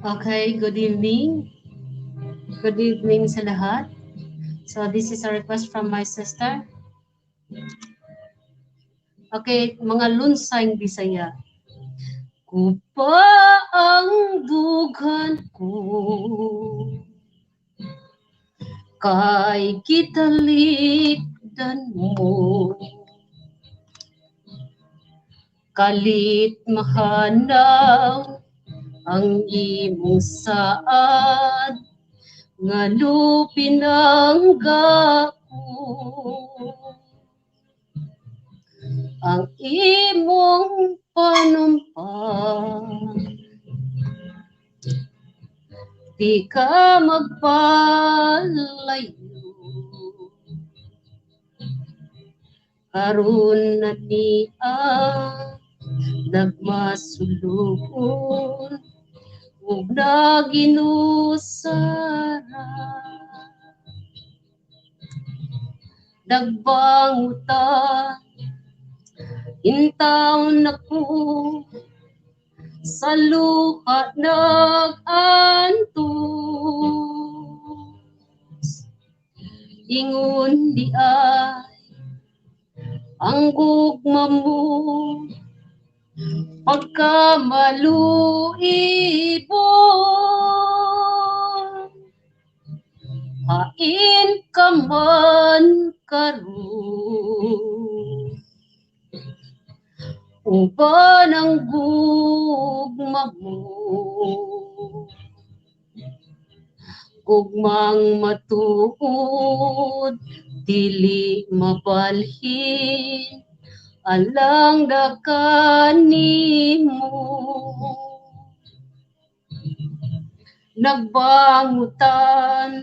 Okay, good evening. Good evening sa lahat. So this is a request from my sister. Okay, mga lunsayng Bisaya. Kupa ang dughan ko kay kitalikdan mo kalit mahanaw ang imong saad ngano pinangga ko ang imong panumpa di ka magpalayo karon na niya nagmasulukon ug naginusara dagbangutan intaw na ko sa luha nag-antos ingon di ay ang gugma mo pagkamaluibon hain ka man karon uban ang gugma mo gugmang matuod dili mabalhin alang dakanimo nagbangutan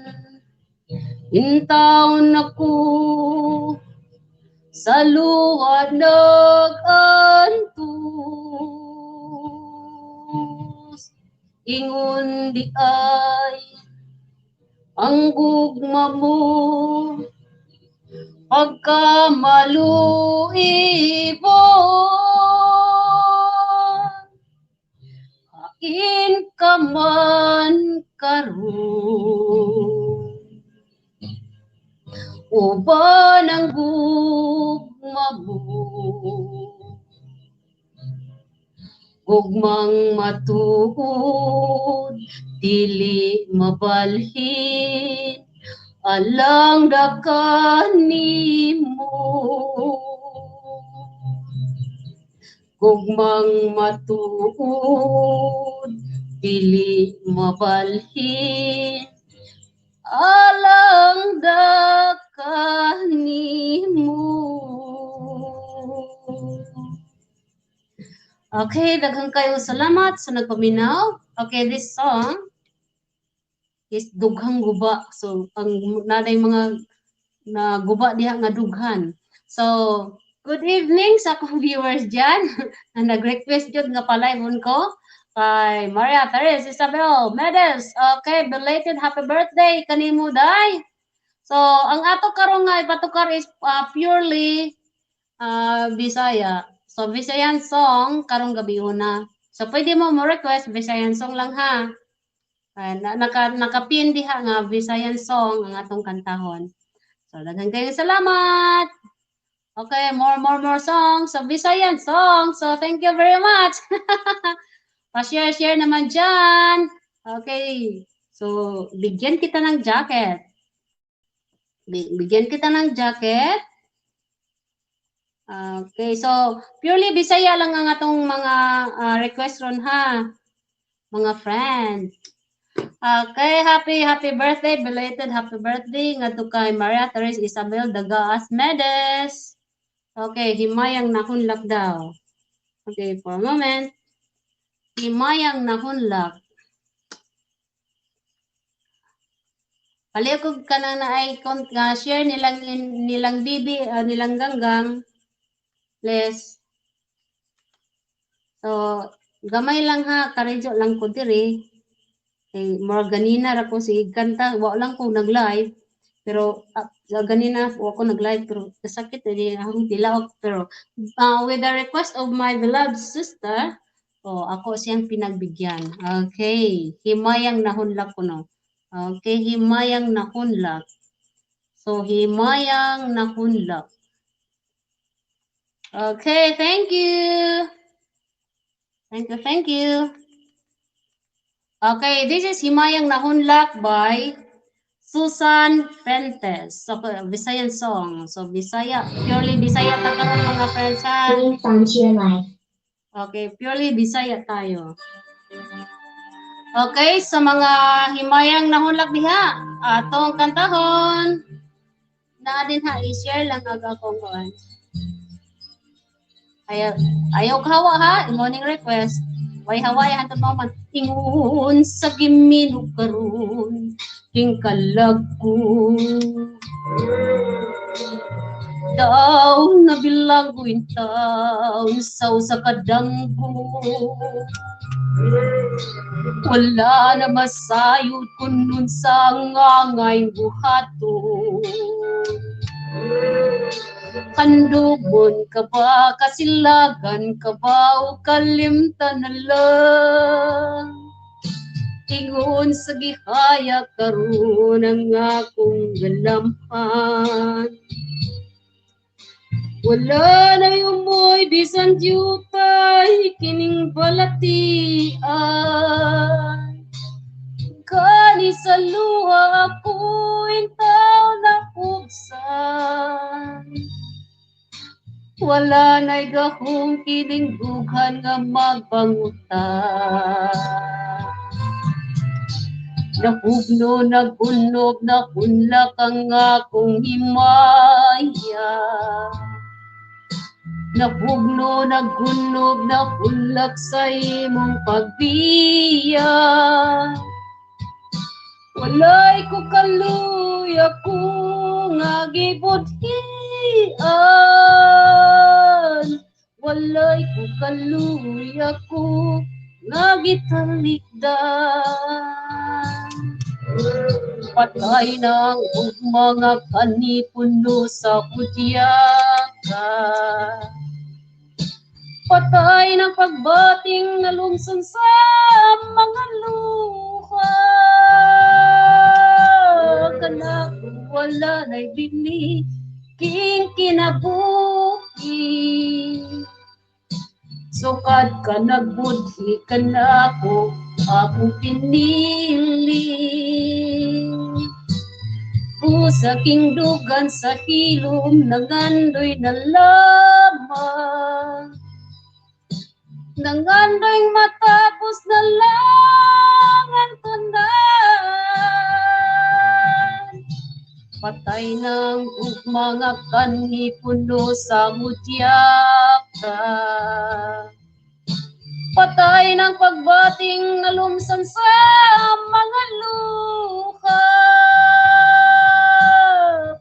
intaw na ko sa luha nag-antos ingon di ay ang gugma mo pagkamaluibon hain ka man karon uban ang gugma mo gugmang matuod dili mabalhin alang dakanimo gugmang matuod dili mabalhin alang dakanimo. Okay, daghang kayo salamat sa nagpaminaw. Okay, this song is dughang guba. So, ang naday mga na guba diha nga dughan. So, good evening sa akong viewers dyan. Na nag-request jud nga palaybon ko kay Maria Teres Isabel Medes. Okay, belated happy birthday kanimo day. So, ang ato karong nga ipatukar is purely Bisaya. So, Visayan song karong gabi una. So, pwede mo request Visayan song lang ha. Nakapin diha nga Visayan song ang atong kantahon. So, daghang kayong salamat. Okay, more songs. So, Visayan song. So, thank you very much. Pa-share naman dyan. Okay. So, bigyan kita ng jacket. Bigyan kita ng jacket. Okay, so purely Bisaya lang ang atong mga request ron ha, mga friend. Okay, happy birthday, belated happy birthday ngadto kay Maria Teres Isabel Dagaas Medes. Okay, himayang nahunlak daw. Okay, for a moment. Himayang nahunlak. Paliw ko kanang na ay share nilang bibi nilang ganggang. Please. So, gamay lang ha, karedyo lang ko diri. Eh, more ganina ra ko si kanta, wa lang ko nag-live. Pero ganina wa ko nag-live pero sakit din akong tilaok pero with the request of my beloved sister, ako siyang pinagbigyan. Okay. Himayang nahunlak ko no. Okay, himayang nahunlak. So, himayang nahunlak. Okay, thank you. Thank you. Okay, this is Himayang Nahunlak by Susan Fuentes. So, Visayan song. So, Bisaya, purely Bisaya tatanong mga friends ha. Green Frontier Life. Okay, purely Bisaya tayo. Okay, sa mga Himayang Nahunlak diha, atong kantahon. Na din ha, i-share lang akong kuan. Ayaw kahawa ha, morning request. Way haway hantod mo man. Ingon sa gimino karon, king kalag ko. Daw nabilaguin taon sa kadanggo. Wala na masayod kunon sa ngangay buhato. Kandugon ka ba, kasilagan ka ba, o kalimtan na lang. Ingon sa gihaya karon ang akong galamhan. Wala na yumoy bisan jutay kining balatian. Kani sa luha ako'y tao na ubsan. Wala na'y gahong kilinggugan nga magpangutan. Nahugno, nagunob, nakunlak ang akong himaya. Nahugno, nagunob, nakunlak sa imong pagbiya. Walay ko kaluy ako nga gibudhian. Walay ko kaluy ako nga gitalikdan. Patay ng mga kanipuno sa kudyaka. Patay ng pagbating na lungsong sa mga luha. Kana wala na'y bini king kinabuhi. Sukad ka nagbudhi ka na ako pinili. Sa king dugan sa hilom nangandoy na lamang. Nangandoy matapos na lang ang tanan. Patay ng mga kanhi puno sa mutyaka. Patay ng pagbating na lumsan sa mga luha.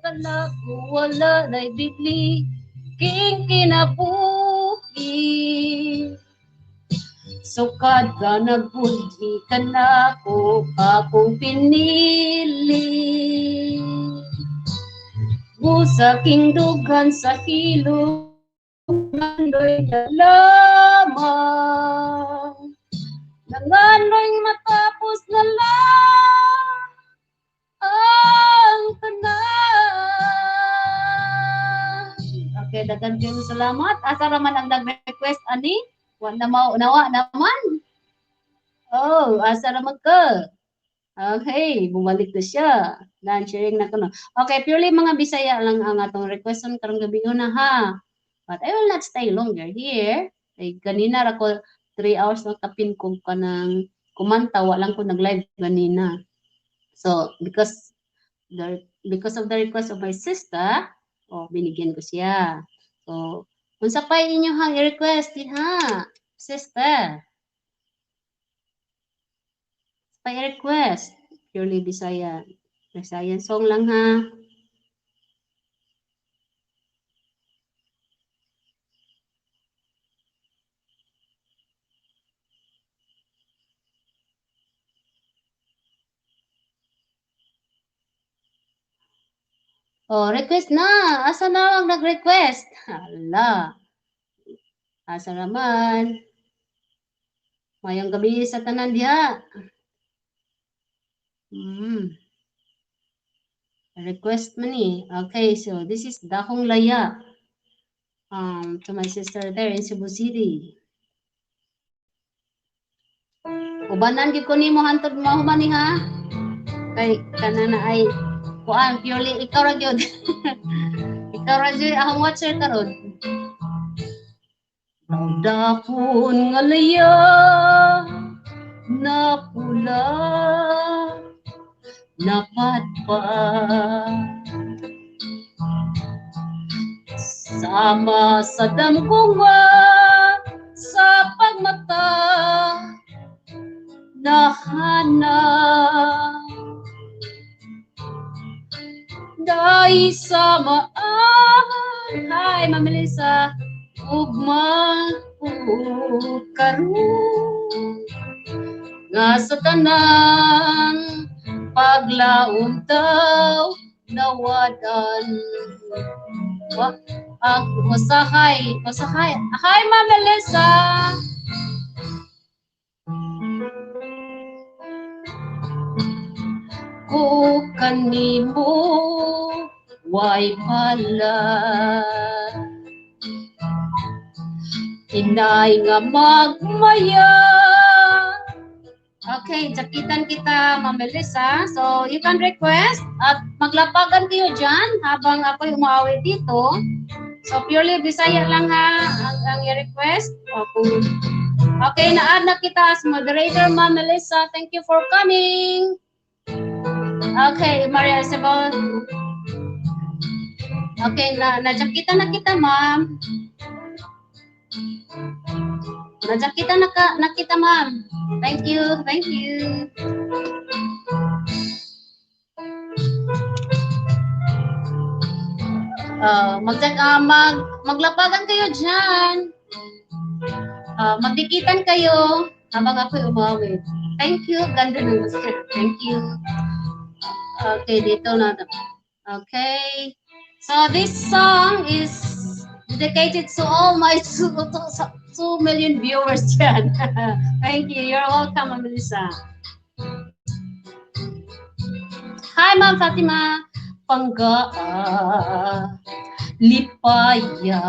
Kanaku wala na'y bigli king kinabuhi. Sukad ka nagbudhi ka na akong pinili. Sa king dugan sa hilom nandoy na lamang. Nangandoy matapos na lang ang tanan. Okay, dagan kayo salamat. Asa raman ang nag-request ani? Wa na nawa naman. Oh, asa raman ka? Okay, bumalik na siya. Dan-sharing na ko no. Okay, purely mga Bisaya lang ang atong requeston karong gabi na ha. But I will not stay longer here. Ay, kanina ra ko 3 hours na tapin ko ka ng kumanta, walang ko nag-live kanina. So, because of the request of my sister, binigyan ko siya. So, unsa pa inyong i-request ha, sister? Pa-request. Purely Bisaya. Bisayan song lang ha. Request na. Asa na lang nag-request? Hala. Asa naman. Mayang gabi sa tanan diha. Request man ni. Okay, so this is Dahong Laya. To my sister there in Cebu City. Ubanan gyud ko nimo hantod mahuman ni ha. Kay kanana ay kuan purely ikaw ra gyud. Ikaw ra gyud akong watcher karon. Dahon nga laya na pula napadpad sama sa damkunga sa pagmata nahanap dahil sa maan. Hi, Ma'am Melissa. Ugma karon nga sa tanang paglaom daw nawadan. Masahay. Hi, Ma'am Melissa. Ko kanimo way pala inay nga magmaya. Okay, jakitan kita, Ma'am Melissa. So, you can request at maglapagan kayo dyan habang ako'y umawit dito. So, purely Bisaya lang ha, ang i-request. Okay, na-add na kita as moderator, Ma'am Melissa. Thank you for coming. Okay, Maria Isabel. Okay, na-jakitan na kita, Ma'am. Najakita na kita, Ma'am. Thank you. Maglapagan kayo dyan. Magdikitan kayo habang ako'y umawit. Thank you. Ganda ng script. Thank you. Okay, dito na. Okay. So this song is dedicated to all my 2 million viewers dyan. Thank you. You're welcome, Melissa. Hi, Ma'am Fatima. Panggaa, lipaya,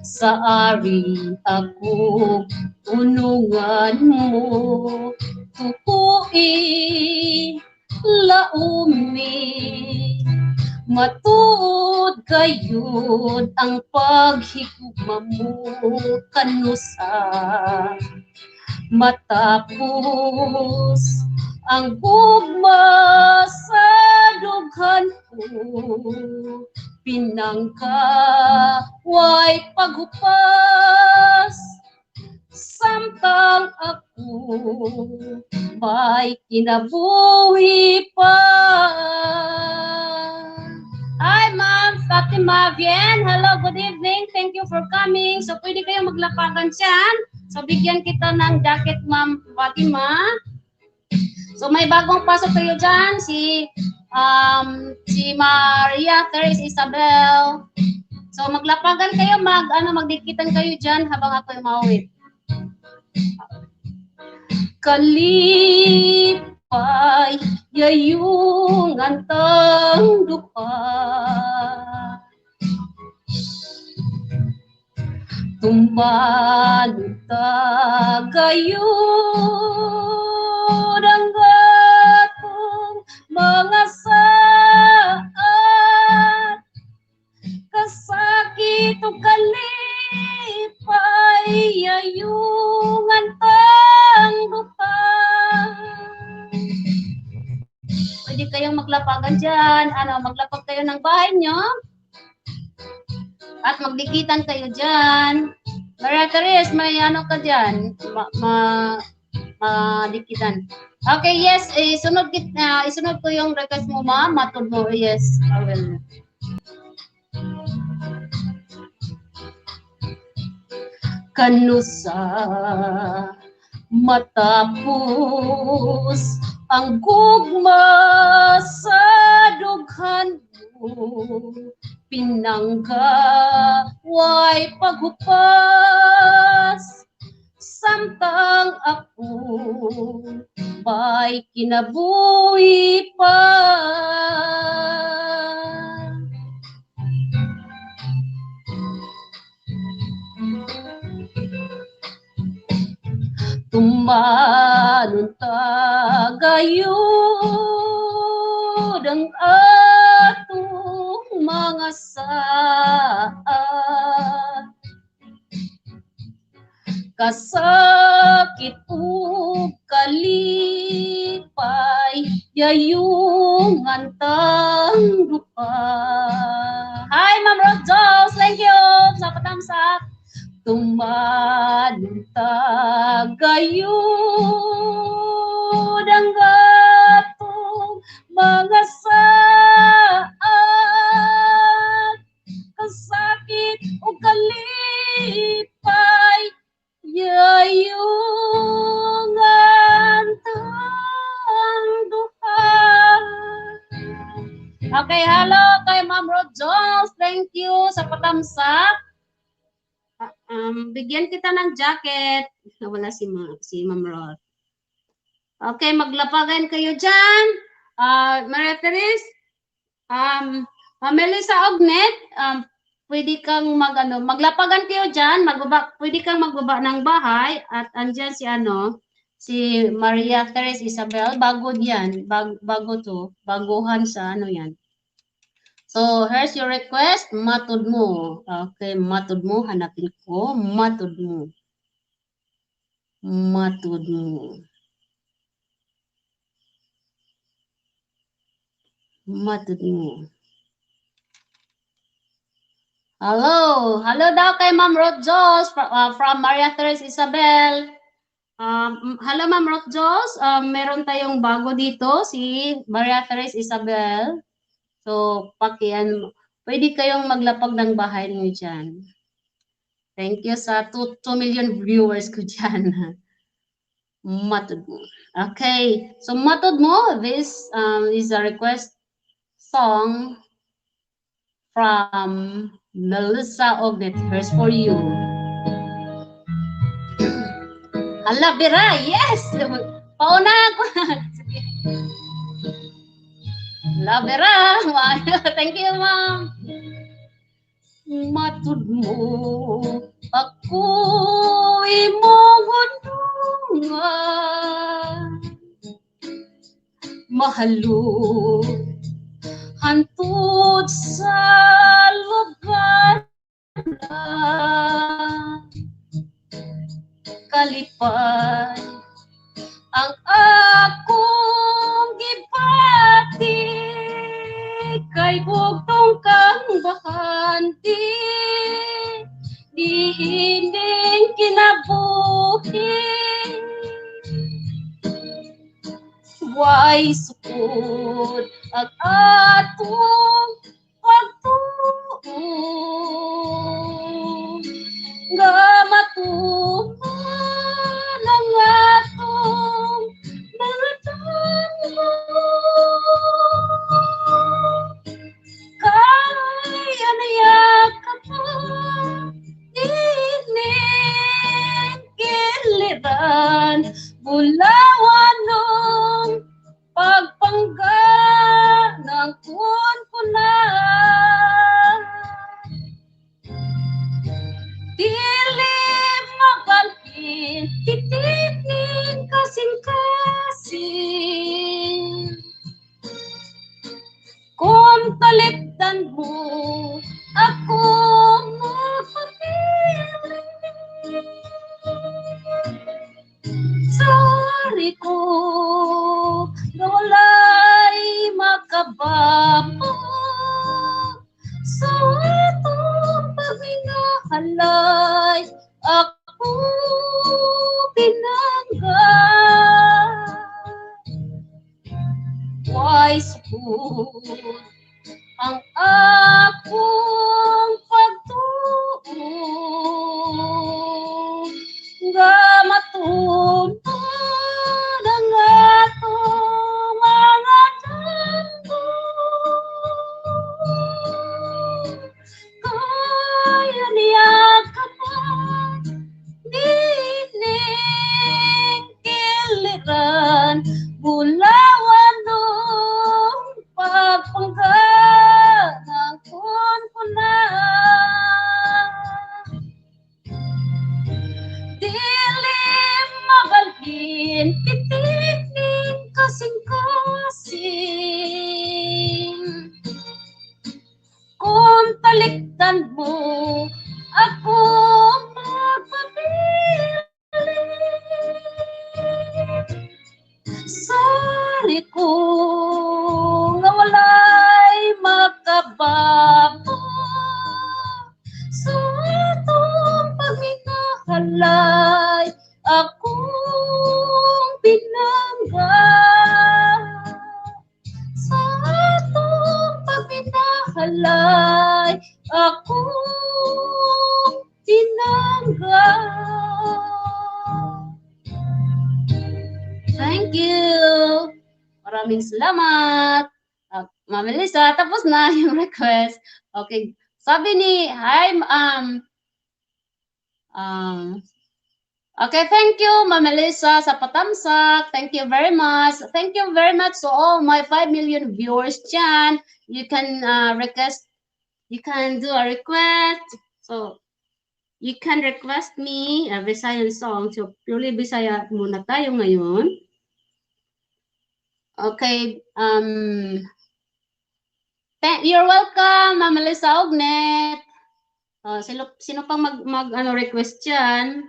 sa ari ako, unungan mo, tukuin, laumi, matuod kayod ang paghigugma mo kanusa, matapos ang gugma sa dughan ko, pinangka way paghupas, samtang ako may kinabuhi pa. Hi, Ma'am Fatima Bien. Hello, good evening. Thank you for coming. So, pwede kayo maglapagan dyan. So, bigyan kita ng jacket, Ma'am Fatima. So, may bagong pasok kayo dyan. Si Maria Therese Isabel. So, maglapagan kayo, magdikitan kayo dyan habang ako umawit. Kalipay, yayung antang dupa. Tumban tagayo ng gatong mga saat, kasakit o kalipay, yayung antang dupa. Pwede kayong maglapagan dyan. Maglapag kayo ng bahay nyo. At magdikitan kayo dyan. Maria Therese, may ka dyan. Dikitan. Okay, yes. Isunod ko yung request mo, Ma'am. Matod mo. Yes, I will. Kanusa matapos ang gugma sa dughan mo, pinangka way paghupas, samtang ako may kinabuhi pa. Tumanon tagayod ang atong mga saad. Kasakit ug kalipay yayungan tang dupa. Hi Ma'am Rose, thank you sa patamsak. Tumanon tagayod ang atong mga saad. Kasakit ug kalipay yayungan tang duha. Okay, hello kay Ma'am Rod Jones. Thank you sa patamsak. Bigyan kita ng jacket. Nawala si Ma'am Rod. Okay, maglapagan kayo dyan. Maria Teresa, Melissa Ognet, pwede kang maglapagan kayo dyan, pwede kang magbaba ng bahay, at andyan si Maria Teresa Isabel, bago yan, bago to, baguhan sa yan. So, here's your request, matod mo. Okay, matod mo, hanapin ko, matod mo. Matod mo. Matod mo. Hello daw kay Ma'am Rod Jos from Maria Teresa Isabel. Hello Ma'am Rod Jos, meron tayong bago dito, si Maria Teresa Isabel. So, pwede kayong maglapag ng bahay niyo dyan. Thank you sa 2 million viewers ko dyan. Matod mo. Okay, so matod mo, this is a request song from Melissa Ognet. Here's for you. Hala, Bira, yes! Pauna ako. Hala, Bira. Thank you, ma'am. Matud mo, ako'y mawandungan. Mahalo, hantod sa lugar na kalipay ang akong gibati kay bugtong kang bahanti di hining kinabuhi way sukod ang atong pagtuon nga matuman ang atong mga tango kaya nayak ka pa ining kiliran bulawan nung pagpangga ng kunkunan dilim mabalhin titipin kasing-kasing kung talipdan mo ako mapapiling sorry ko na wala'y makababa sa itong pagmingahalay ako pinangga wise po ang akong pagtuon nga matuman ang atong mga tango kaya niya ka balikan mo akong magpapili sari ko nga walay makabago sa atong pagminahalay akong pinangga sa atong pagminahalay akong pinangga. Thank you. Maraming salamat. Ma'am Melissa, tapos na yung request. Okay. Sabi ni, hi, okay, thank you, Ma'am Melissa, sa patamsak. Thank you very much. Thank you very much to all my 5 million viewers dyan. You can request, you can do a request. So, you can request me a Visayan song. So, purely Bisaya muna tayo ngayon. Okay, you're welcome, Ma'am Melissa Ognet. Sino pang request dyan?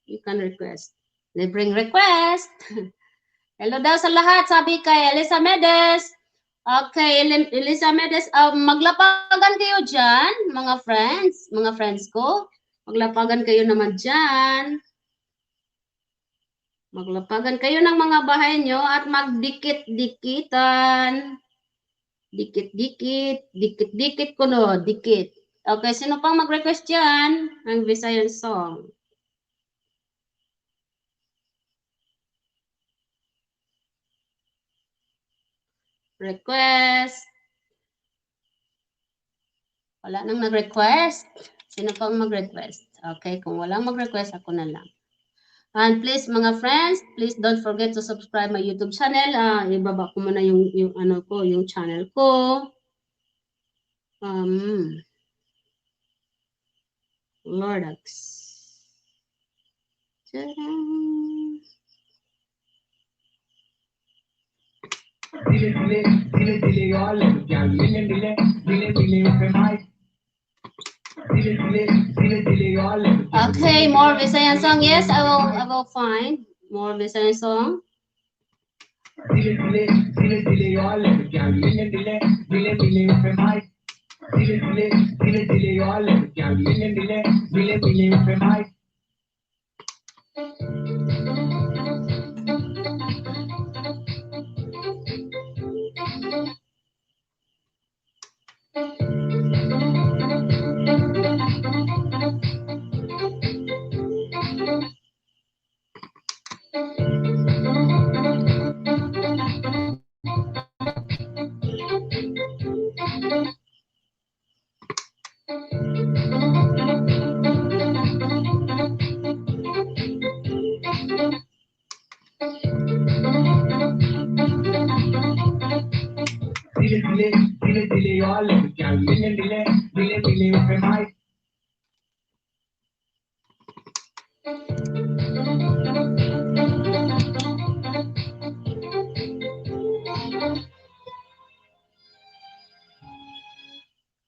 You can request. Libreng request. Hello daw sa lahat, sabi kay Elisa Medes. Okay, Elisa Medes, maglapagan kayo dyan, mga friends ko. Maglapagan kayo naman dyan. Maglapagan kayo ng mga bahay nyo at magdikit-dikitan. Dikit-dikit ko no, dikit. Okay, sino pang mag-request dyan ng Visayan song? Request. Wala nang nag-request. Sino pang mag-request? Okay, kung walang mag-request, ako na lang. And please, mga friends, please don't forget to subscribe my YouTube channel. Ibaba ko muna yung channel ko. Lordax. Okay, more Visayan song. Yes, I will find more Visayan song.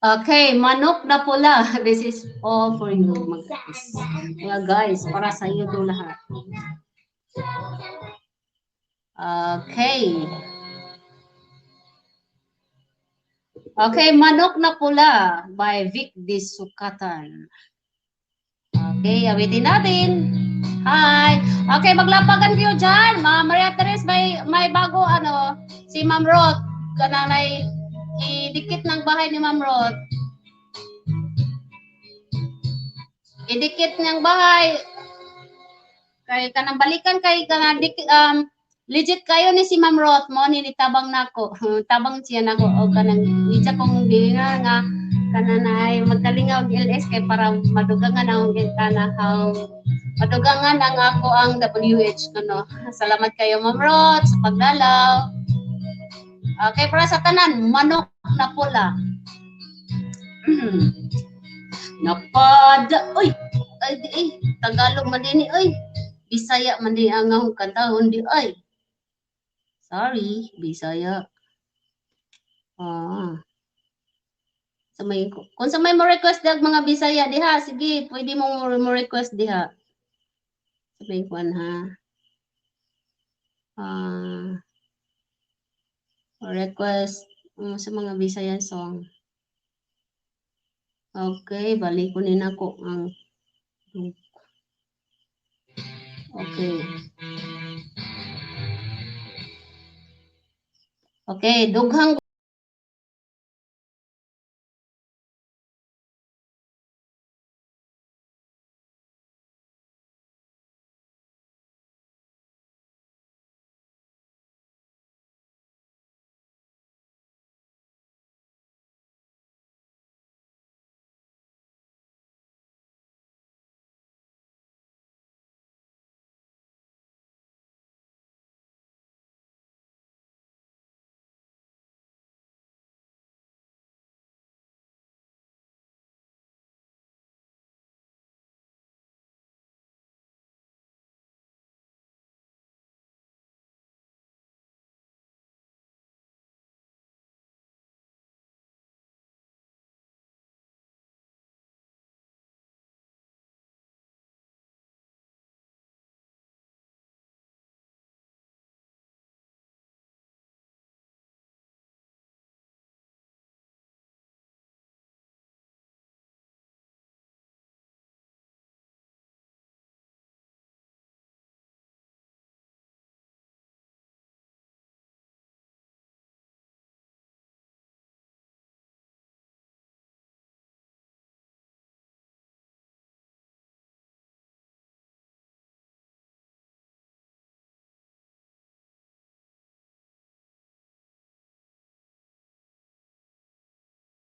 Okay, manok na pula. This is all for you, mga guys. Para sa iyo ito lahat. Okay. Okay, manok na pula by Vic Disukatan. Okay, awitin natin. Hi. Okay, maglapagan kayo dyan. Maria Teres, may bago si Ma'am Roth. Kananay idikit ng bahay ni Ma'am Roth. Idikit ng bahay. Kay kanang balikan kay kanang legit kayo ni si Ma'am Roth mo ni tabang nako. Tabang siya nako o kanang isa kong binga nga kananay magkalingaw og LS kay para madugangan ang madugangan ang ako ang WH kano. Salamat kayo Ma'am Roth sa pagdalaw. Okay, para sa tanan, manok na pula. Napada, oy, ay, Tagalog man din oy. Bisaya man din ang akong kantahon di ay. Sorry, Bisaya. Sa may, kung sa may mo request dag mga Bisaya diha, sige, pwede mo request diha. Sabihin ko ha. Request sa mga Bisayan song. Okay, balik ko nina ko ang okay. Okay, dughang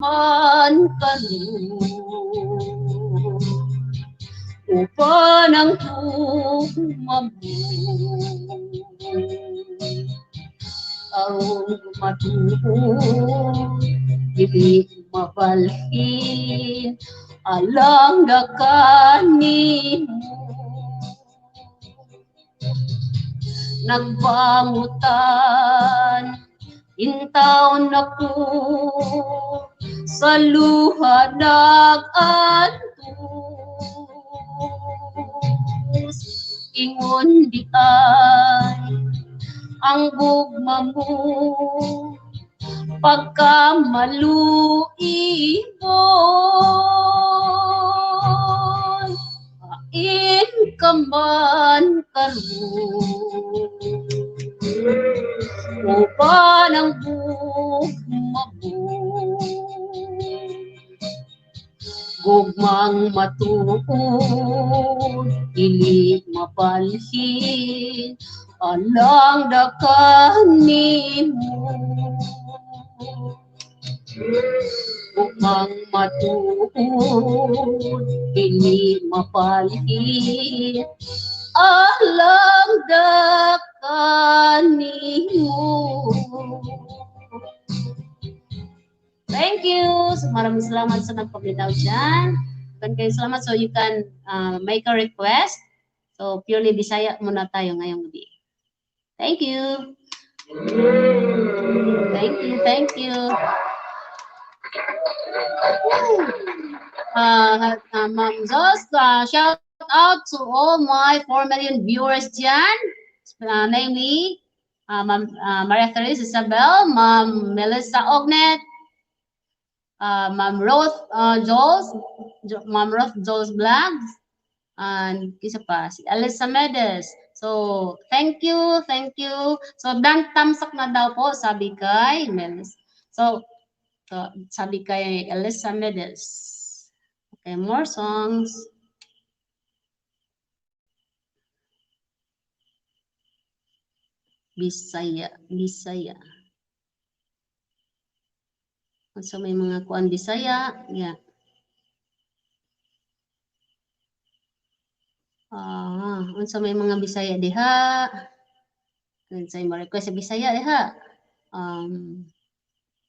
man kanu upan ang tumamu aron matuon dili mabalhin alang dakanimo nagbangutan intaw na ko sa luha nag-antos ingon di ay ang gugma mo pagka maluibon in ka man karon uban ang gugma mo gugmang matuod dili mabalhin alang dakanimo gugmang matuod dili mabalhin alang dakanimo. Thank you. So, maraming salamat sa nagpabitaw dyan. Salamat. So you can make a request. So purely Bisaya muna tayo ngayong gabi. Thank you. Thank you. Thank you. Ma'am Jos, shout out to all my 4 million viewers dyan. Namely, Ma'am Maria Therese Isabel, Ma'am Melissa Ognet, Ma'am Rose Jules, Ma'am Rose Jules Vlogs, and isa pa, si Alyssa Medes. So, thank you, thank you. So, dan tamsak na daw po, sabi kay Melis. So, sabi kay Alyssa Medes. Okay, more songs. Bisaya, Bisaya. So, may mga kuan Bisaya. Yeah. Unsa may mga Bisaya diha. Unsay mo request sa Bisaya diha.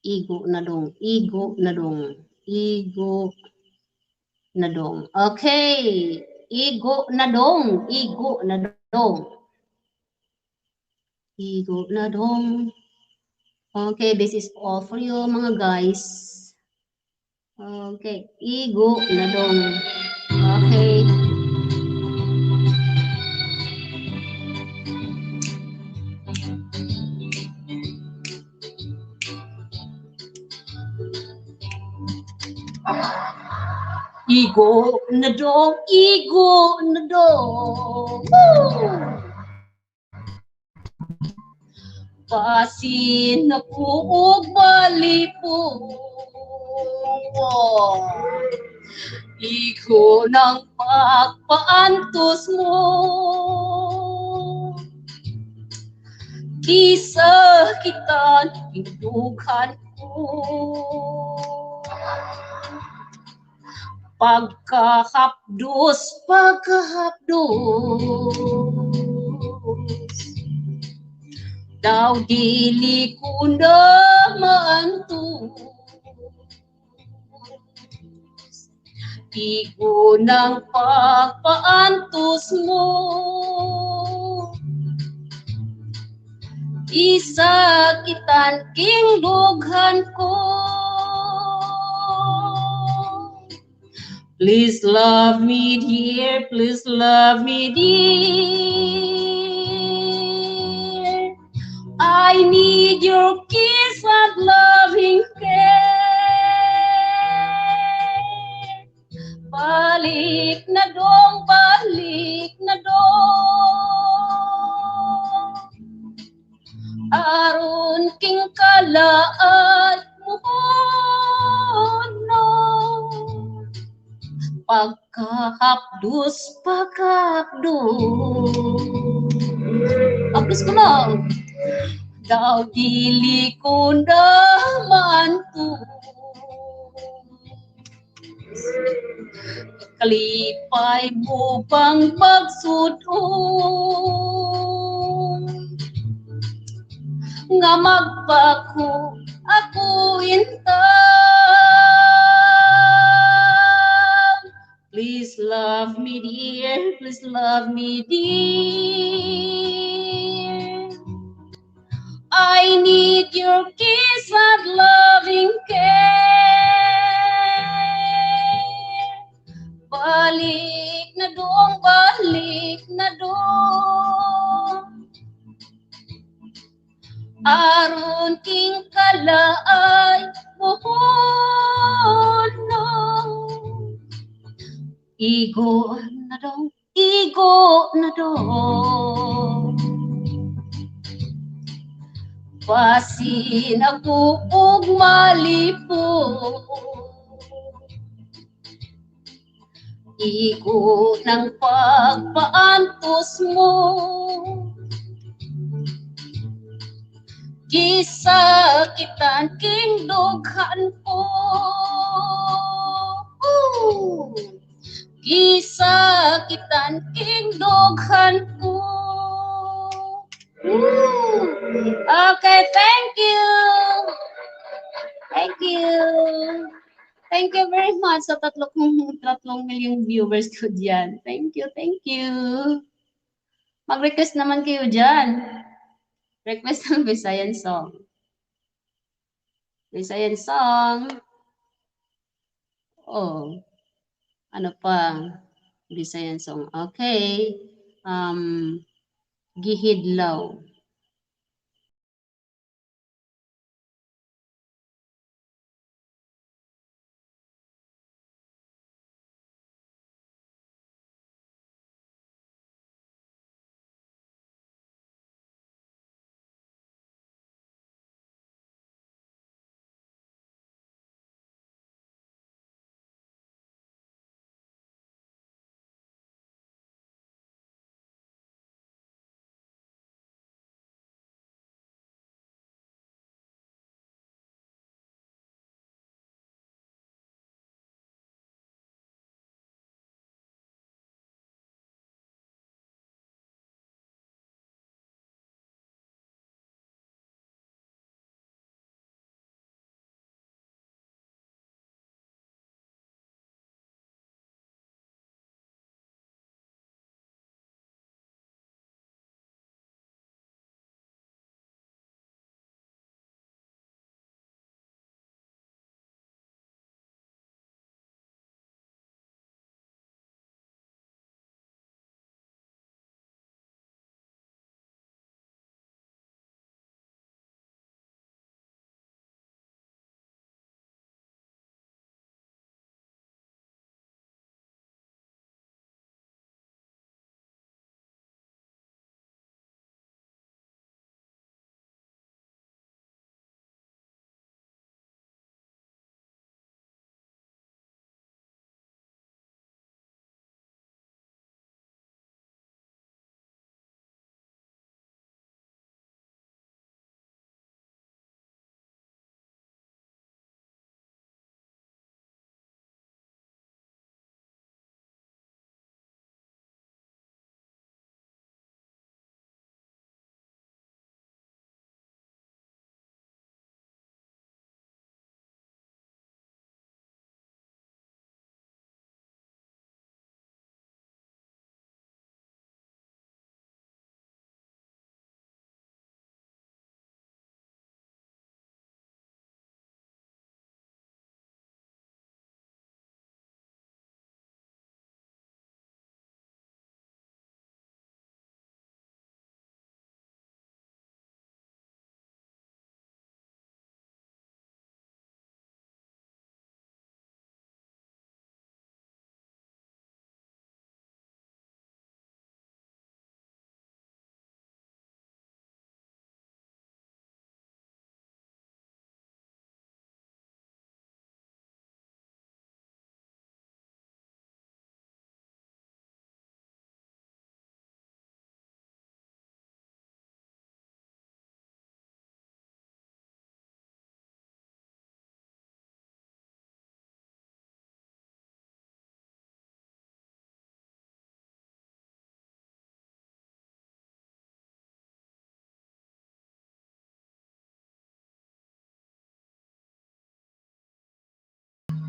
Igo na dong, igo na dong, igo na dong. Okay, igo na dong, igo na dong. Igo na dong. Okay, this is all for you mga guys. Okay, igo na dong. Okay. Igo na dong, igo na dong. Pasin na puog malipong. Igo ng pagpaantos mo. Kisa kita tindukan ko. Pagkahapdos, daw dili ko na maantos. Igo ng pagpaantos mo. Isa kitan king dughan ko. Please love me dear, please love me dear. I need your kiss and loving care. Balik na dong, balik na dong. Aron king kalaan mo no. Pagkahapdos, hapdos ko lang. Daw dili ko na maantos. Kalipay mo pang magsudong. Nga magpako ako intang. Please love me dear, please love me dear. I need your kiss and loving care. Balik na dong, balik na dong. Aron king kalaay mohon no. Igo na dong, igo na dong. Pasin ako og malipong. Igo ng pagpaantos mo. Kisa kitan king dughan ko. Kisa kitan king dughan ko. Okay, thank you. Thank you. Thank you very much sa tatlong milyong viewers ko dyan. Thank you, thank you. Mag-request naman kayo dyan. Request ng Visayan song. Visayan song. Oh, ano pa? Visayan song. Okay. Gihidlaw.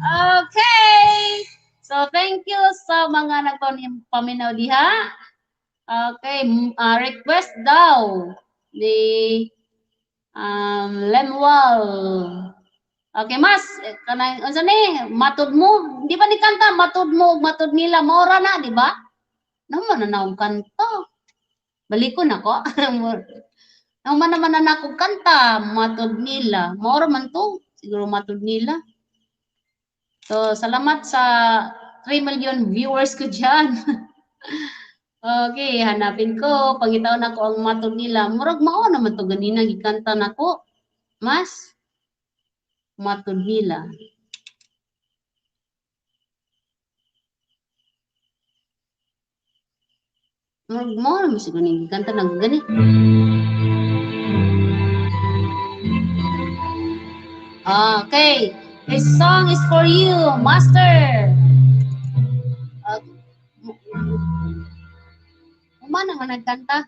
Okay. So, thank you sa mga nagpaminaw diha. Okay, request daw ni Lemuel. Okay, mas kanang unsa ni matud mo, di ba ni kanta matud mo matud nila maura na, di ba? Naman na naong kanta. Balikon ako. Naman naman na ako kanta matud nila. Maura man to, siguro matud nila. So, salamat sa 3 million viewers ko dyan. Okay, hanapin ko. Pangitaw na ko ang matod nila. Murag mao naman to ganina gikanta nako. Mas matod nila. Murag mao naman siguro gikanta nang gani. Okay. This song is for you, Master. Umana nga nagkanta?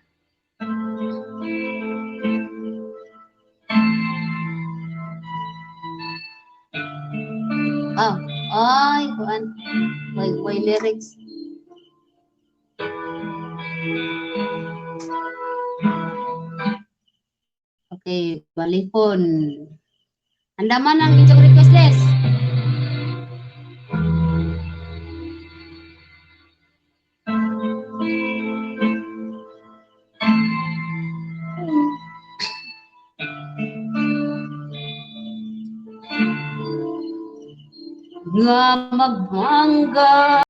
Ay, kuan. Why lyrics? Okay, balipon. Andaman ang inyong request list. Nga magmangga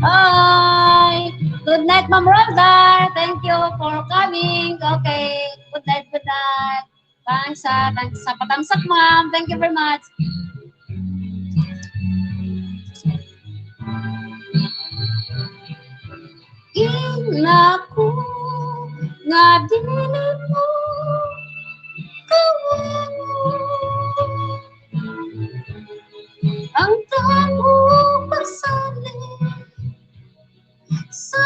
ay night, Ma'am Rolda. Thank you for coming. Okay. Good night, good night. Thanks sa patamsak, ma'am. Thank you very much. Inaku nga dili mo ang tango pagsali sa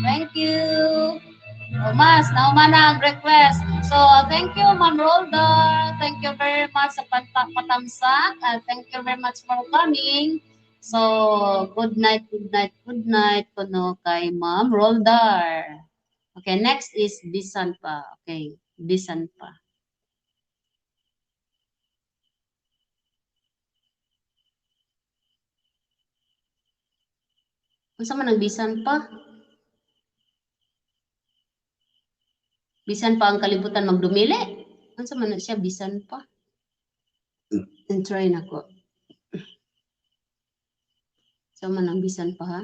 thank you. Mas, nauma na ang request. So, thank you, Ma'am Rolda. Thank you very much sa patamsak. Thank you very much for coming. So, good night, good night, good night kuno kay Ma'am Roldar. Okay, next is Bisan pa. Okay, Bisan pa. Unsa man ang bisan pa? Bisan pa ang kalibutan magdumili? Unsa man na siya bisan pa? Try na ko. So man ang bisan pa ha?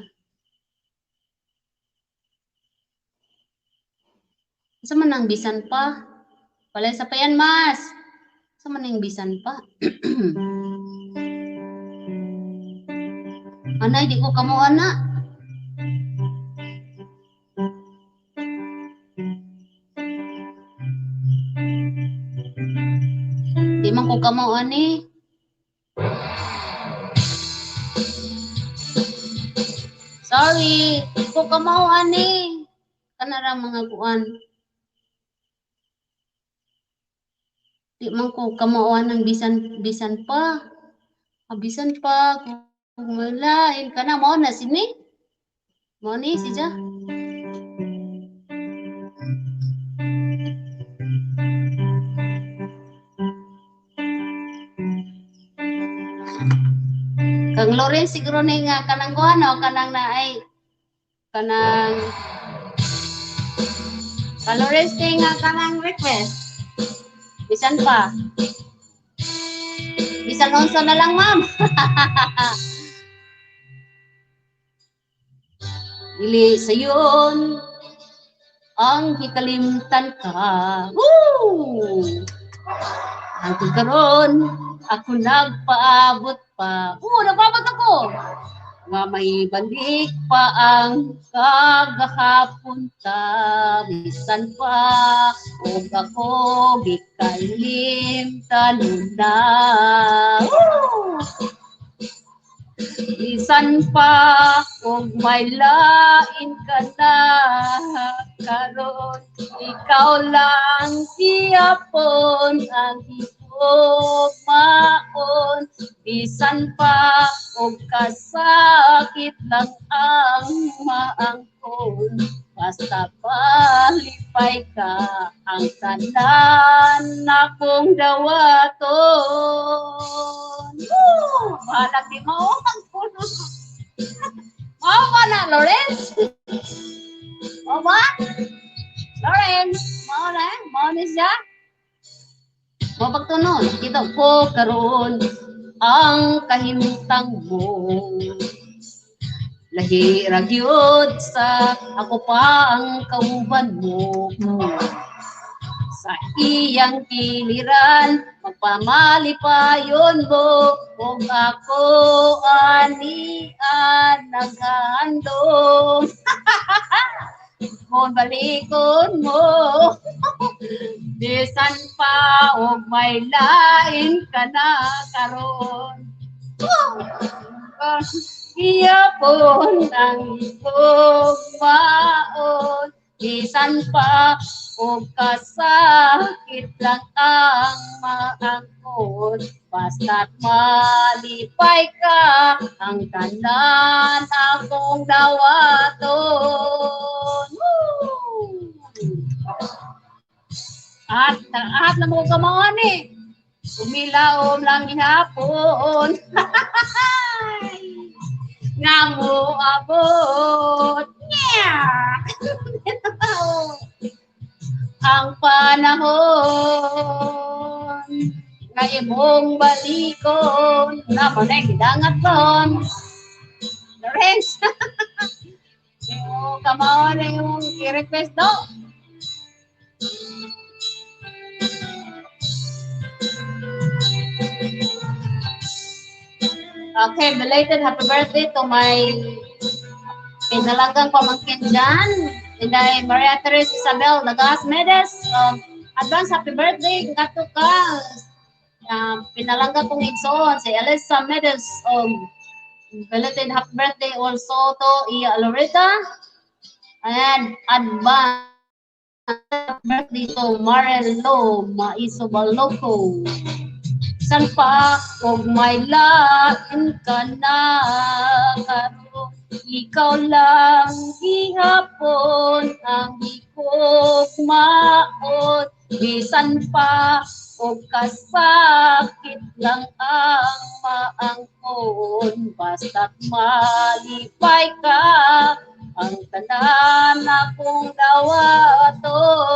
Unsa man ang bisan pa? Wala sa payan mas. Unsa man ang bisan pa? Anay, di ko kamo ana. Di man ko kamo ani. Sorry, di ko kamo ani. Kanara mga kuan. Di man ko kamauan ng bisan pa. Bisan pa kung malain ka na mo na sini. Mo ni siya. Kang Loren siguro ni nga kanang kuan o kanang naay kanang Loren nga kanang request. Bisan pa. Bisan onso na lang, ma'am. Dili sayon ang hikalimtan ka. Woo! Hangtod karon ako nagpaabot pa. Nagpaabot ako. Nga may balik pa ang kagahapon ta. Bisan pa og ako gikalimtan na. Bisan pa og may lain ka na karon ikaw lang gihapon ang maon. Bisan pa og kasakit lang ang maangkon. Basta palipay ka ang tanan akong dawaton. Bahala di mo ang puno. Mama na, Lawrence. Mama? Lawrence, mao na siya. Mapagtunon, kita ko karon ang kahimtang mo. Lahi ragyod sa ako pa ang kauban mo. Sa iyang kiliran, magpamalipayon mo. Kung ako anian naghandong. Kung balikon mo, bisan pa o may lain ka na karon. Iyapon ang iyong maon, bisan pa o kasakit lang ang maangkon. Basta't malipay ka ang tanan akong dawaton. At na mo kamaon eh. Umilaom lang gihapon. Nga mo abot. Yeah! Ang panahon nga imong balikon. Naman ay gidangat ron. Lawrence. Yung kamao na yung i-request do. Okay, belated happy birthday to my pinalagang pamangkin dyan. Inday Maria Teresa Isabel Lagas Medes. Advance happy birthday. Gato ka. Pinalangga kong igsoon si Elisa Medes. Belated happy birthday also to Iya Loretta. And advance happy birthday to Marelo Maiso Baloco. San pa og may lain ka na karo ikaw lang gihapon ang higugmaon bisan pa og kasakit lang ang maangkon basta't malipay ka ang tanan akong dawaton.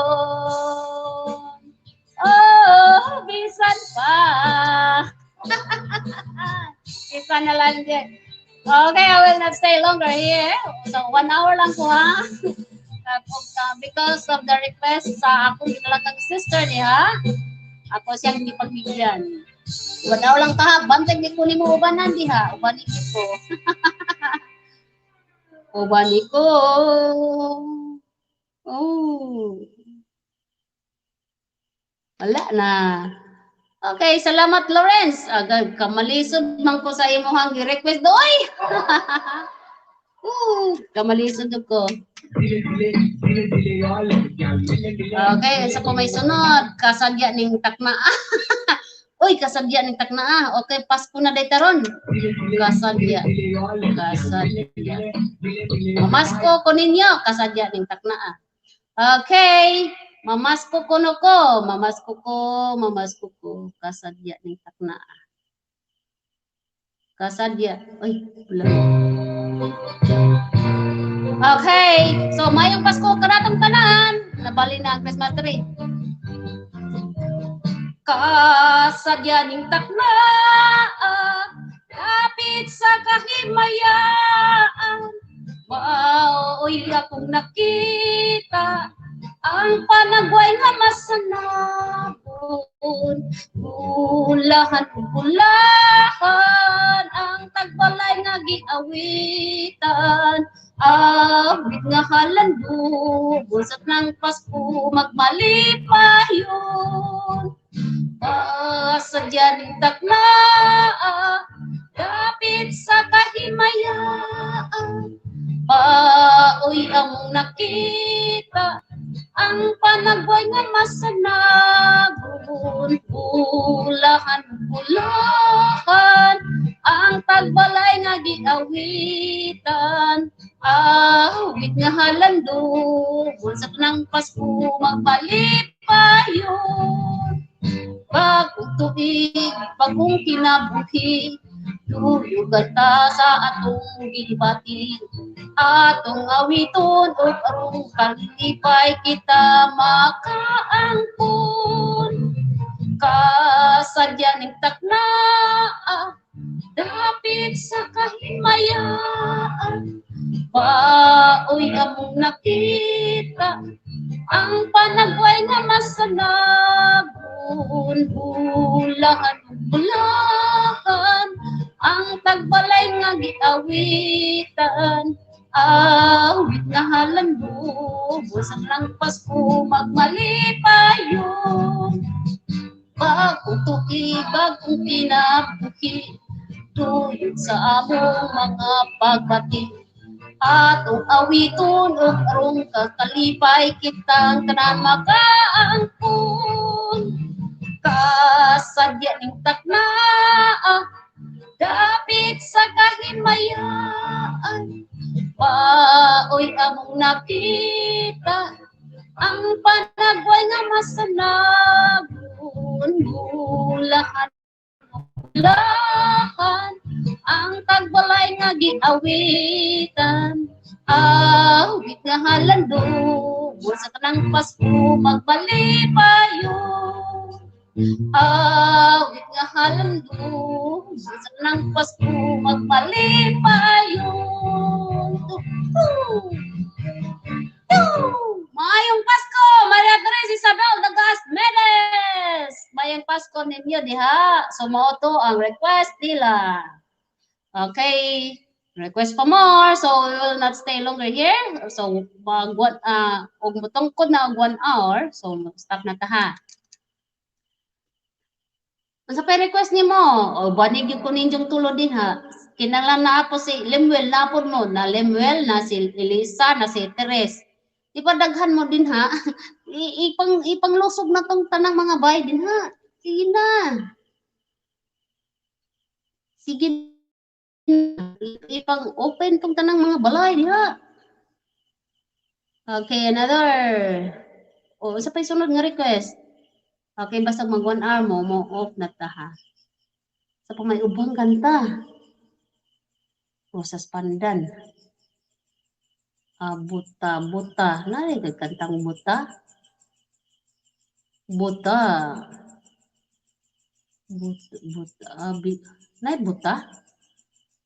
Oh, bisan pa. Isa na lang din. Okay, I will not stay longer here. So, 1 hour lang po ha. Because of the request sa akong ginalagang sister niya, ako siyang ipagbigyan. 1 hour lang ka ha. Bantay di ko ni mo ubanan di ha. Ubanin ko. Ubanin ko. Oh. Wala na. Okay, salamat Lawrence. Agad kamalisod man ko sa imong gi-request doy. Kamalisod ko. Okay, isa po may sunod. Kasadya ning taknaa. Uy, kasadya ning taknaa. Okay, Pasko na day taron. Kasadya. Kasadya. Mamasko ko ninyo. Kasadya ning taknaa. Okay. Mamasko ko, kasadya ning takna. Kasadya. Ay, wala. Okay, so mayong Pasko kanatong tanan. Nabali na ang Christmas tree. Kasadya ning takna, kapit sa kahimayaan. Wow, oy akong nakita. Ang panagway nga masanapon, bulahan ang tagbalay nga giawitan, awit nga halando, busat ng Pasko magmalipayon. Sadya ning takna, kapit sa kahimayaan, paoy among nakita. Ang panagway nga masanagon, bulahan, ang tagbalay nga giawitan, awit nga halando, bulsak ng Pasko magpalipayon. Bagong tuig, bagong kinabuhi, tuyugan ta sa atong gibati. Atong awiton o karong kalipay kita makaangkon. Kasadya ning takna, dapit sa kahimayaan. Paoy among nakita, ang panagway nga masanagon, bulahan, ang tagbalay nga giawitan, awit nga halando, busang lang Pasko magmalipayon. Bagong tuig, bagong pinabuhi, tuyod sa among mga pagbati. Atong awiton o karong kakalipay kitang tanan makaangkon. Kasadya ning takna, dapit sa kahimayaan. Paoy among nakita, ang panagway nga masanagon, bulahan, ang tagbalay nga giawitan, awit nga halando, sa tanang Pasko magmalipayon. Awit nga halando, sanang Pasko magpalipayon. Mayong Pasko, Maria Teresa Isabel Dagas Medes. Mayong Pasko ninyo diha. So mao to ang request nila. Okay. Request for more. So we will not stay longer here. So og mutungkod na og 1 hour. So stop na ta ha. Unsa pa request nimo? O banig gyud ko ninyong tulo din ha. Kinahanglan na ako si Lemuel na po mo, na Lemuel, na si Elisa, na si Teres. Ipadaghan mo din ha. Ipanglusog na tong tanang mga bay din ha. Sige na. Sige na. Ipang-open tong tanang mga balay din ha. Okay, another. O, isa pa sunod nga request. Okay, basta mag 1 hour mo off na ta ha. Sa pa may ubang kanta. O, sa spandan. Buta, buta. Nari ka kantang buta? Buta. Buta. Nai buta?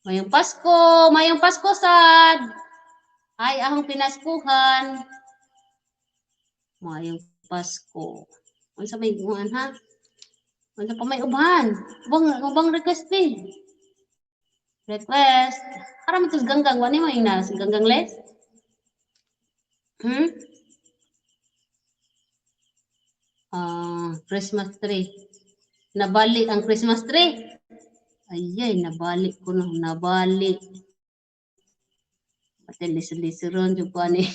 Mayong Pasko sad. Ay, ahong pinaskuhan. Mayong Pasko. Unsa may guhan ha? Unsa pa may uban? Ubang request ni. Request. Haram ito ganggang. Wani mo yung na? Ganggang les? Christmas tree. Nabali ang Christmas tree. Ayay, nabali ko na. Nabali. Pati lisiron yung pa ni.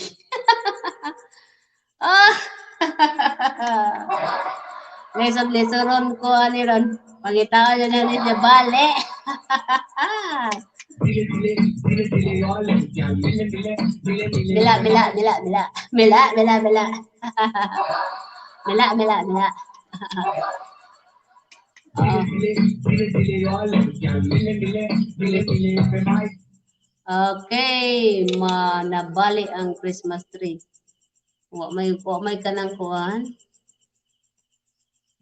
Lisiron ko ani ron. Pagitaon yun ni nabali. Bila. Okay, nabali ang Christmas tree. Wa may kanang kuan.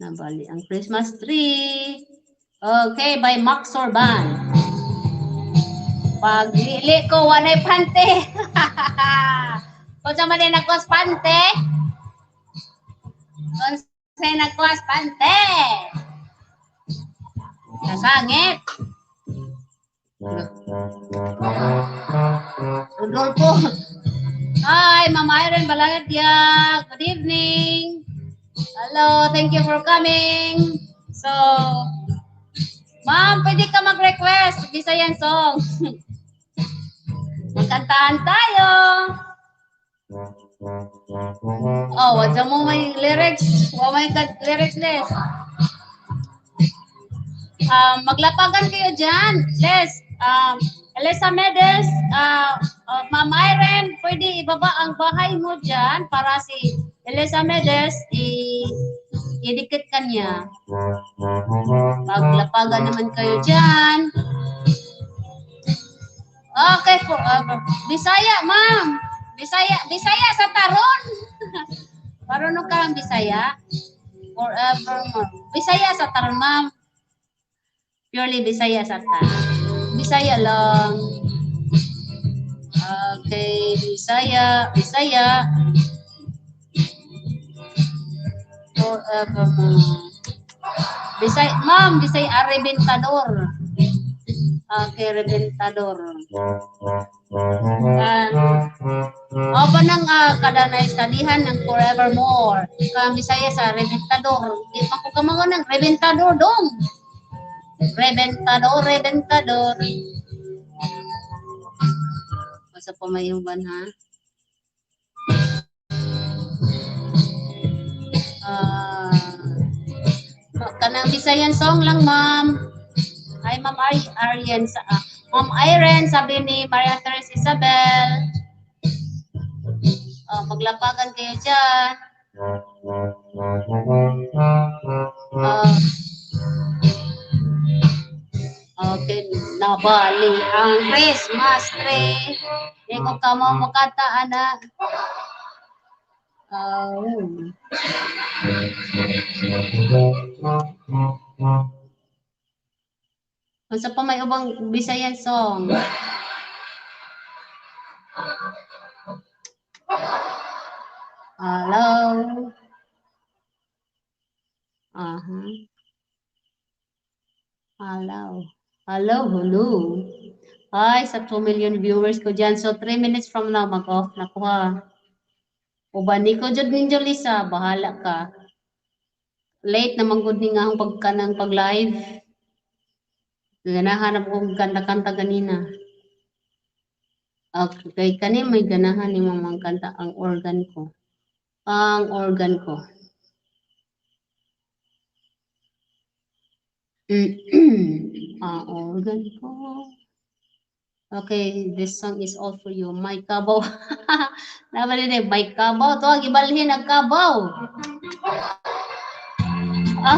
Nabali ang Christmas tree. Okay, by Max Orban. Paglili ko wanay pante. Kung sa man nagkwas pante. Kung sa nagkwas pante. Nasangit. Rodolfo. Hi, Ma'am Irene Balagya. Good evening. Hello, thank you for coming. So, Ma'am, pwede ka mag-request Visayan song. Magkantahan tayo. Oh, wag mo may lyrics. Wag may lyrics list. Maglapagan kayo dyan. Les, Elisa Medes, Ma'am Irene, pwede ibaba ang bahay mo dyan para si Elisa Medes idikit kanya. Maglapagan naman kayo dyan. Okay po. Bisaya, ma'am. Bisaya sa taron. Marunong ka ang Bisaya? Forevermore. Bisaya sa taron, ma'am. Purely Bisaya sa taron. Bisaya lang. Okay, Bisaya. Forevermore. Bisaya, ma'am, Bisaya Reventador. Okay, Reventador. O ba nang kada na-studyhan ng Forevermore? Kang Bisaya sa Reventador. Di pa ko kamawa ng Reventador dong. Reventador. Basta pumayuban ha. Kanang Bisayan song lang, ma'am. Hi, Ma'am Arian. Ma'am Irene, sabi ni Maria Teresa Isabel. Maglapagan kayo dyan. Okay, nabali ang Christmas tree. Hindi ko ka mo makata, anak. Unsa pa may ubang Bisayan song? Hello. Hello. Hello. Hi, sa 2 million viewers ko dyan. So, 3 minutes from now, mag-off na ko ha. Uban ni ko dyan ninyo, Lisa. Bahala ka. Late naman good ni nga ang pagkanang pag-live. Ganahan na kong kanta-kanta ganina. Okay, kani may ganahan ni mamang kanta ang organ ko. Ang organ ko. Ang organ ko. Okay, this song is all for you. My kabaw. Naman din, my kabaw. To, gibalhin ang kabaw.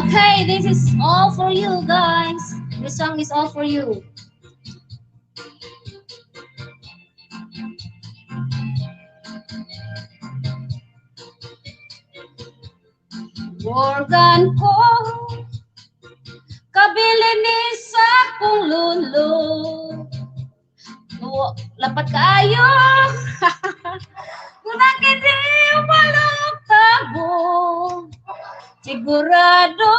Okay, this is all for you, guys. This song is all for you. Organ ko, kabili ni sa kong lulo. Lapat kayo. Kung hindi malutabo. Sigurado.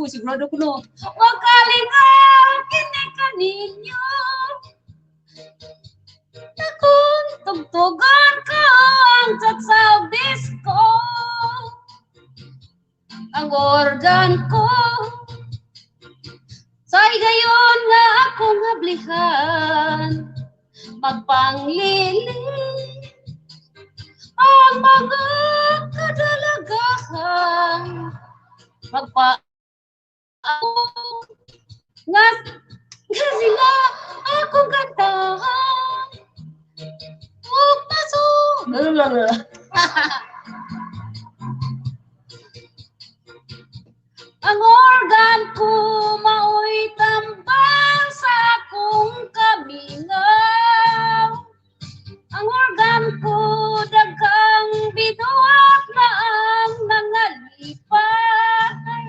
Sigurado ko no. Huwag kalingaw, kinika ninyo. Nakong tugtugan ko ang tatsaw disco. Ang organ ko. Say gayon nga akong hablihan. Magpanglili ang mga kadalagahan. Nga sila akong kantahan. Huwag paso. Ang organ ko mao'y tambang sa akong kamingaw. Ang organ ko dagang binuak na ang nangalipay.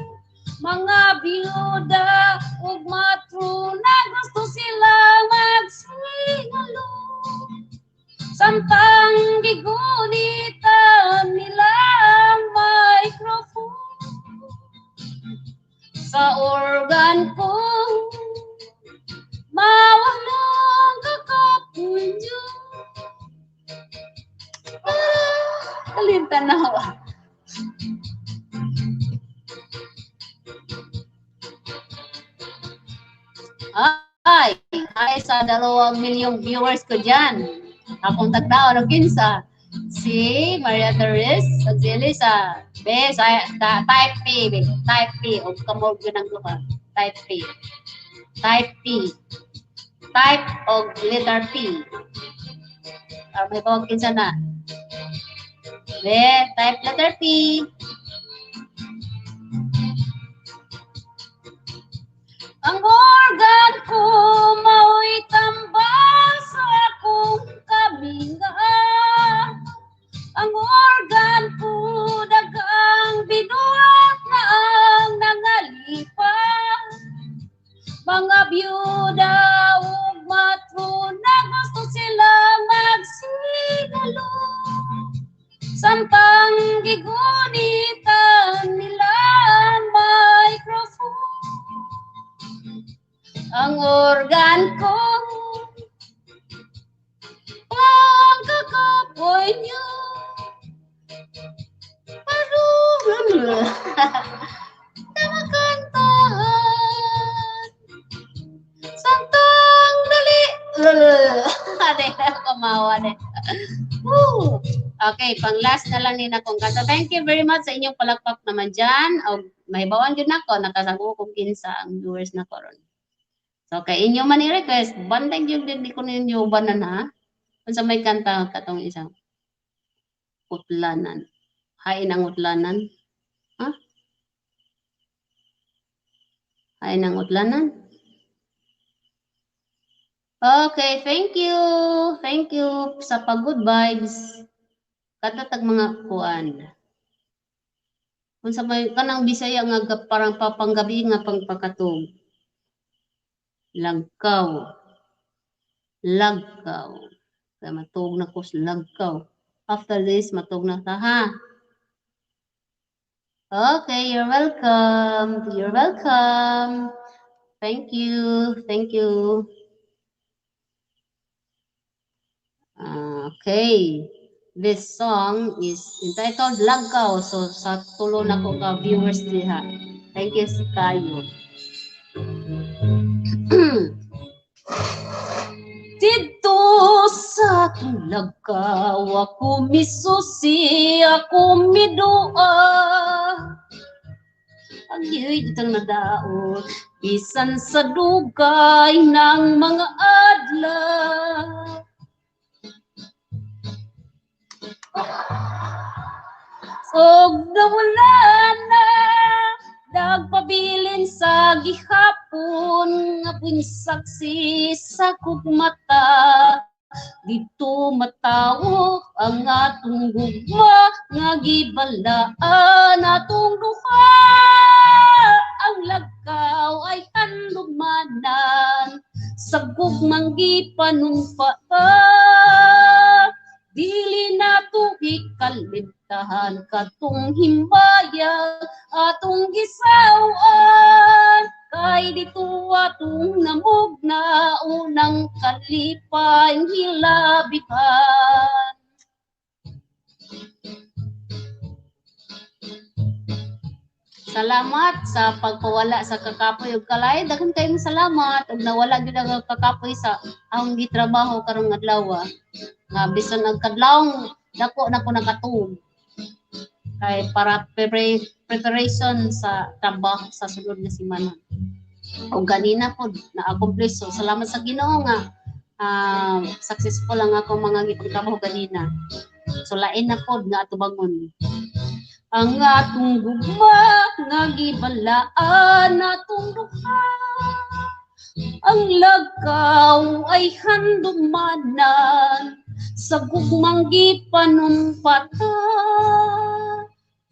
Mga biyuda ug matruna gusto sila magsingalo. Samtang gigunitan nila ang microphone. Sa organ ko, mawalang kakapunyo. Kalintanawa. Ay, sa 2 milyong viewers ko dyan. Akong tagtao ng kinsa. Si Maria Teresa Auxilisa. Bes, type P, type P. O kamog yun ang lupa. Type P. Type P. Type o letter P. May bawag kinsa na. Be, type letter P. Ang organ ko mao'y tambang sa akong kabingaan. Ang organ ko dagang binuak na ang nangalipay. Mga biyuda ug matruna gusto sila magsinalo. Samtang gigunitan nila ang microphone. Ang organ ko ang kakapoy niyo. Na makantahan. Samtang dali. Ade, kamawa de. Okay, pang last na lang nina kong kanta. Thank you very much sa inyong palakpak naman dyan. May bawan yun ako, nakasago kong kinsa ang viewers na koron. So, kay inyo man i-request, bandang yung di ko ninyo banan ha. Kung sa may kanta, katong isang utlanan. Hain ang utlanan. Ha? Hain ang utlanan. Okay, thank you. Thank you sa pag-good vibes. Katatag mga kuan. Kung sa may kanang Bisaya nga parang papanggabi nga pangpakatog. Lagkaw. Lagkaw. Kaya matog na ko sa lagkaw. After this, matog na ta ha. Okay, you're welcome. You're welcome. Thank you. Thank you. Okay. This song is entitled Lagkaw. So, sa tulo na ko ka viewers diha. Thank you kayo. Dito sa aking lagkaw, ako misusi, ako midua. Ang iyo'y ditang nadaot, bisan sa dugay ng mga adlaw. Og nawala na nagpabilin sa gihapon nga saksi sa kugmata dito matawag ang atong gugma nga gibalaan atong duha ang lagkaw ay handugmanan sa gugmang gipanumpa dili nato ikalimtahan katong himbayang atong gisawan kay dito atong namugna unang kalipay hilabihan. Salamat sa pagpawala sa kakapoy ug kalay daghan kayong salamat ug nawala gyud ang kakapoy sa akong gitrabaho karong adlaw nga bisan ang kadlawng dako na ko nakatuog kay para preparation sa trabaho sa sunod na semana. O ganina po na-accomplish. So, salamat sa Ginoo nga successful ang ako mga gipagtrabaho ganina. So, lain na po nga atubangon. Ang atong gugma nga gibalaan atong duha. Ang lagkaw ay handugmanan sa gugmang gipanumpata.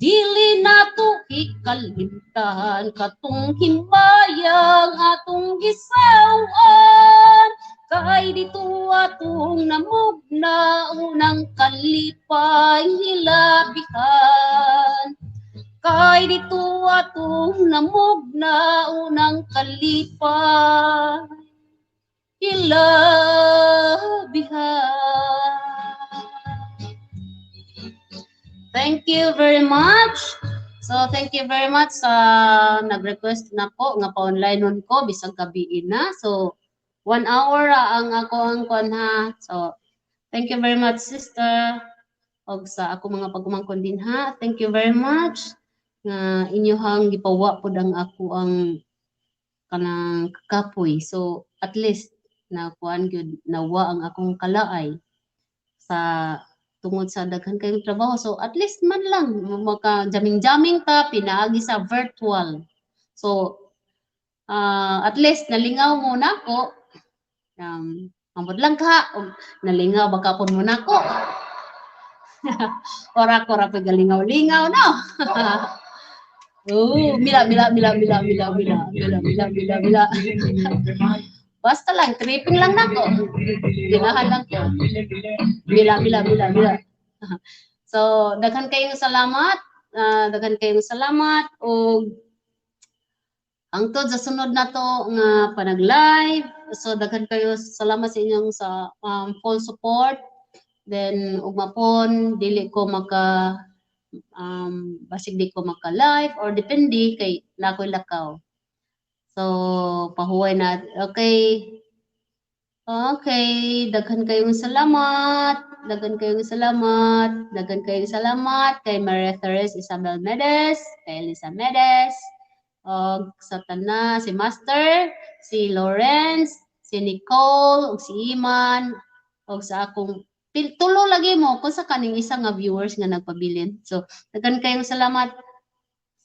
Dili nato ikalimtahan katong himbayang atong gisawan kay dito atong namugna unang kalipay hilabihan kay dito atong namugna unang kalipay hilabihan. Thank you very much. So, thank you very much sa nag-request na po nga pa-online nun ko bisag gabiin na. So, 1 hour ang ako ang kon ha. So, thank you very much sister. Og sa ako mga pagumangkon din ha. Thank you very much. Nga inyohang gipawa pod ang ako ang kanang kakapoy. So, at least na kuan gyud nawa ang akong kalaay sa tungod sa daghan kayong trabaho. So, at least man lang, maka-jaming-jaming ta, pinaagi sa virtual. So, at least nalingaw muna ko. Ambot lang ka, nalingaw baka po muna ko. Ora-ora pa galingaw-lingaw, no? Mila. Basta lang, tripping lang nako. Ginahan lang ko. Bila. So, daghan kayong salamat. O hangtod sa sunod na to nga panag-live. So, daghan kayo salamat sa inyong sa full support. Then, ugmapon, dili ko basig di ko maka-live or depende kay nakoy lakaw. So, pahuway na. Okay, daghan kayong salamat. Daghan kayong salamat kay Maria Therese Isabel Medes, kay Elisa Medes, og sa tanan si Master, si Lawrence, si Nicole, og si Iman, og sa akong tulo lagi mo kung sa kaning isa nga viewers nga nagpabilin. So, daghan kayong salamat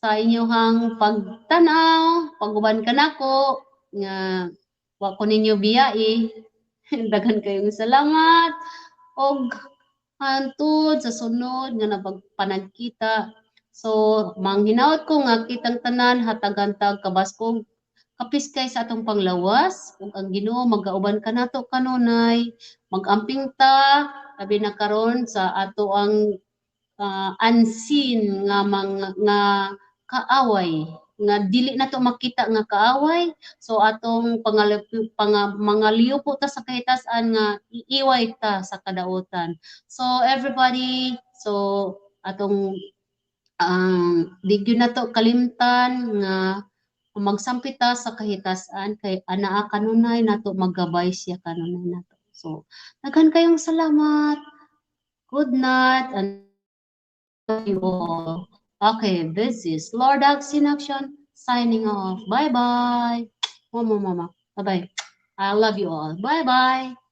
sa inyong pagtanaw, paguban ka nako nga wa ko ninyo biyai. Daghan kayong salamat og hantod sa sunod nga napagpanagkita. So, manghinaot ko nga kitang tanan hatagantag kabaskog kapiskay sa atong panglawas ug ang Ginoo magauban kanato kanunay magamping ta labi na karon sa ato ang unseen nga nga kaaway nga dili nato makita nga kaaway so atong mangaliw po ta sa kahitasan nga iiway ta sa kadautan so everybody so atong di gyud nato kalimtan nga magsampit ta sa kahitasan kay anaa kanunay nato maggabay siya kanunay nato so daghan kayong salamat good night and you all. Okay, this is Lord Acts in Action signing off. Bye bye. Mama, mama. Bye bye. I love you all. Bye bye.